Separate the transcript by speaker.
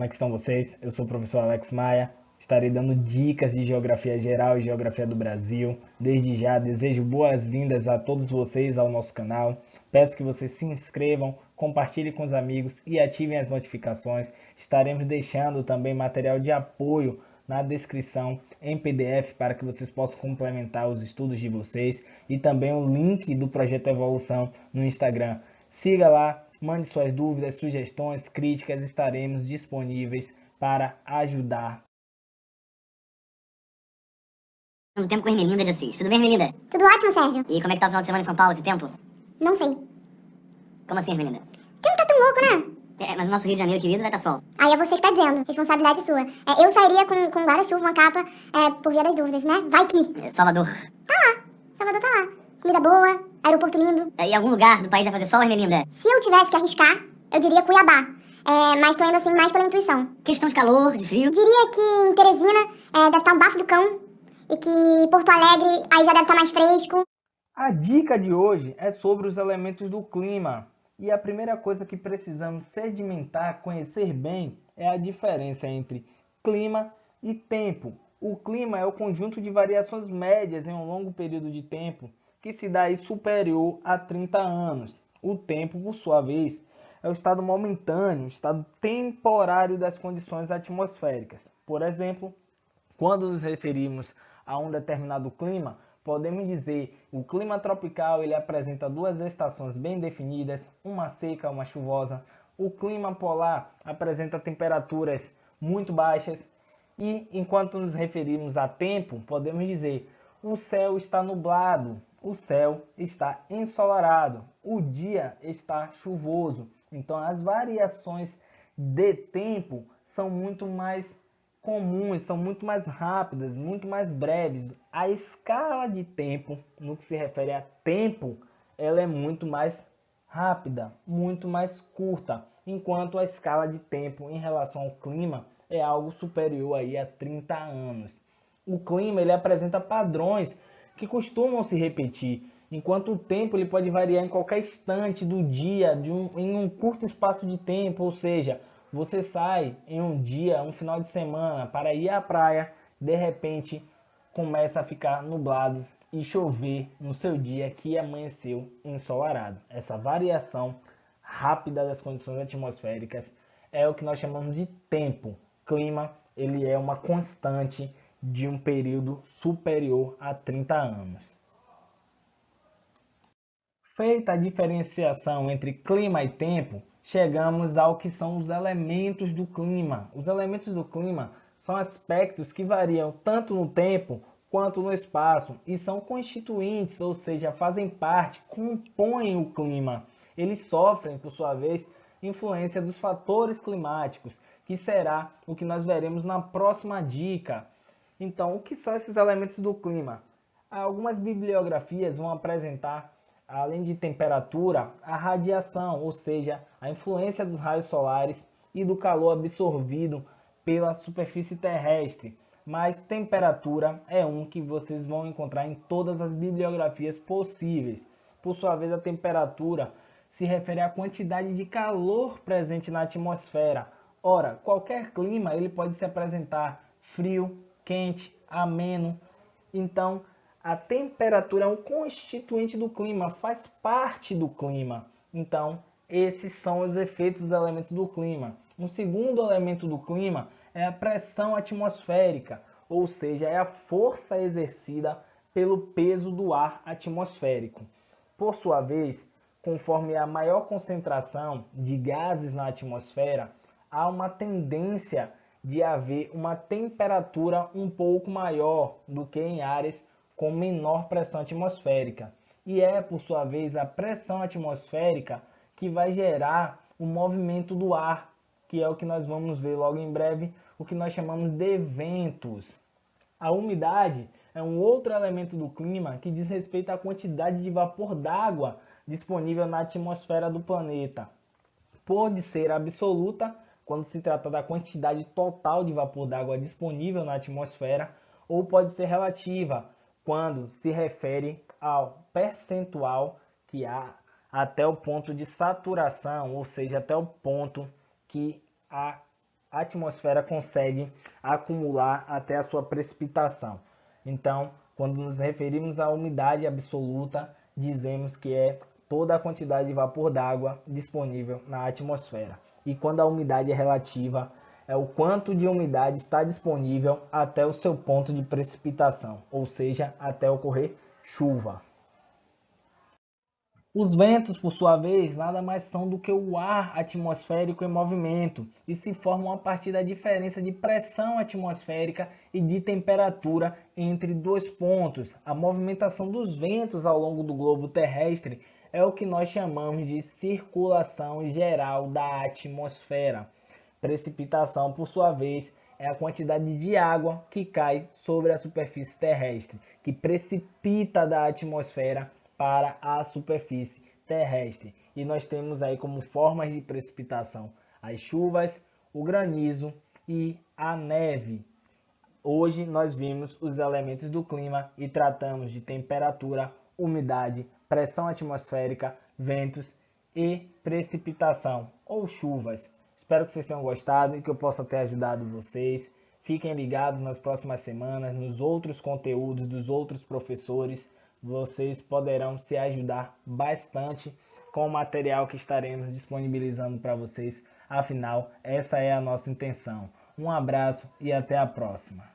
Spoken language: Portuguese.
Speaker 1: como é que estão vocês? Eu sou o professor Alex Maia, estarei dando dicas de geografia geral e geografia do Brasil. Desde já, desejo boas-vindas a todos vocês ao nosso canal. Peço que vocês se inscrevam, compartilhem com os amigos e ativem as notificações. Estaremos deixando também material de apoio na descrição em PDF para que vocês possam complementar os estudos de vocês e também o link do Projeto Evolução no Instagram. Siga lá, mande suas dúvidas, sugestões, críticas, estaremos disponíveis para ajudar.
Speaker 2: Do tempo com a Ermelinda de Assis. Tudo bem, Ermelinda?
Speaker 3: Tudo ótimo, Sérgio.
Speaker 2: E como é que tá o final de semana em São Paulo, esse tempo?
Speaker 3: Não sei.
Speaker 2: Como assim, Ermelinda?
Speaker 3: O tempo tá tão louco, né?
Speaker 2: Mas o nosso Rio de Janeiro, querido, vai estar sol.
Speaker 3: Aí é você que tá dizendo. Responsabilidade sua. Eu sairia com guarda-chuva, uma capa, por via das dúvidas, né? Vai que.
Speaker 2: Salvador.
Speaker 3: Salvador tá lá. Comida boa, aeroporto lindo.
Speaker 2: Em algum lugar do país vai fazer sol, Ermelinda?
Speaker 3: Se eu tivesse que arriscar, eu diria Cuiabá. Mas tô indo assim mais pela intuição.
Speaker 2: Questão de calor, de frio.
Speaker 3: Diria que em Teresina deve estar um bafo do cão. E que Porto Alegre aí já deve estar mais fresco.
Speaker 1: A dica de hoje é sobre os elementos do clima. E a primeira coisa que precisamos sedimentar, conhecer bem, é a diferença entre clima e tempo. O clima é o conjunto de variações médias em um longo período de tempo, que se dá aí superior a 30 anos. O tempo, por sua vez, é o estado momentâneo, o estado temporário das condições atmosféricas. Por exemplo, quando nos referimos a um determinado clima, podemos dizer que o clima tropical ele apresenta duas estações bem definidas, uma seca e uma chuvosa. O clima polar apresenta temperaturas muito baixas. E enquanto nos referimos a tempo, podemos dizer o céu está nublado, o céu está ensolarado, o dia está chuvoso. Então as variações de tempo são muito mais comuns, são muito mais rápidas, muito mais breves. A escala de tempo, no que se refere a tempo, ela é muito mais rápida, muito mais curta, enquanto a escala de tempo em relação ao clima é algo superior aí a 30 anos. O clima ele apresenta padrões que costumam se repetir, enquanto o tempo ele pode variar em qualquer instante do dia, em um curto espaço de tempo, ou seja, você sai em um dia, um final de semana para ir à praia, de repente começa a ficar nublado e chover no seu dia que amanheceu ensolarado. Essa variação rápida das condições atmosféricas é o que nós chamamos de tempo. Clima, ele é uma constante de um período superior a 30 anos. Feita a diferenciação entre clima e tempo, chegamos ao que são os elementos do clima. Os elementos do clima são aspectos que variam tanto no tempo quanto no espaço e são constituintes, ou seja, fazem parte, compõem o clima. Eles sofrem, por sua vez, influência dos fatores climáticos, que será o que nós veremos na próxima dica. Então, o que são esses elementos do clima? Algumas bibliografias vão apresentar, além de temperatura, a radiação, ou seja, a influência dos raios solares e do calor absorvido pela superfície terrestre. Mas temperatura é um que vocês vão encontrar em todas as bibliografias possíveis. Por sua vez, a temperatura se refere à quantidade de calor presente na atmosfera. Ora, qualquer clima ele pode se apresentar frio, quente, ameno. Então, a temperatura é um constituinte do clima, faz parte do clima. Então, esses são os efeitos dos elementos do clima. Um segundo elemento do clima é a pressão atmosférica, ou seja, é a força exercida pelo peso do ar atmosférico. Por sua vez, conforme a maior concentração de gases na atmosfera, há uma tendência de haver uma temperatura um pouco maior do que em áreas com menor pressão atmosférica. E é, por sua vez, a pressão atmosférica que vai gerar o movimento do ar, que é o que nós vamos ver logo em breve, o que nós chamamos de ventos. A umidade é um outro elemento do clima que diz respeito à quantidade de vapor d'água disponível na atmosfera do planeta. Pode ser absoluta, quando se trata da quantidade total de vapor d'água disponível na atmosfera, ou pode ser relativa, quando se refere ao percentual que há até o ponto de saturação, ou seja, até o ponto que a a atmosfera consegue acumular até a sua precipitação. Então, quando nos referimos à umidade absoluta, dizemos que é toda a quantidade de vapor d'água disponível na atmosfera. E quando a umidade é relativa, é o quanto de umidade está disponível até o seu ponto de precipitação, ou seja, até ocorrer chuva. Os ventos, por sua vez, nada mais são do que o ar atmosférico em movimento e se formam a partir da diferença de pressão atmosférica e de temperatura entre dois pontos. A movimentação dos ventos ao longo do globo terrestre é o que nós chamamos de circulação geral da atmosfera. Precipitação, por sua vez, é a quantidade de água que cai sobre a superfície terrestre, que precipita da atmosfera para a superfície terrestre. E nós temos aí como formas de precipitação as chuvas, o granizo e a neve. Hoje nós vimos os elementos do clima e tratamos de temperatura, umidade, pressão atmosférica, ventos e precipitação ou chuvas. Espero que vocês tenham gostado e que eu possa ter ajudado vocês. Fiquem ligados nas próximas semanas, nos outros conteúdos dos outros professores. Vocês poderão se ajudar bastante com o material que estaremos disponibilizando para vocês. Afinal, essa é a nossa intenção. Um abraço e até a próxima.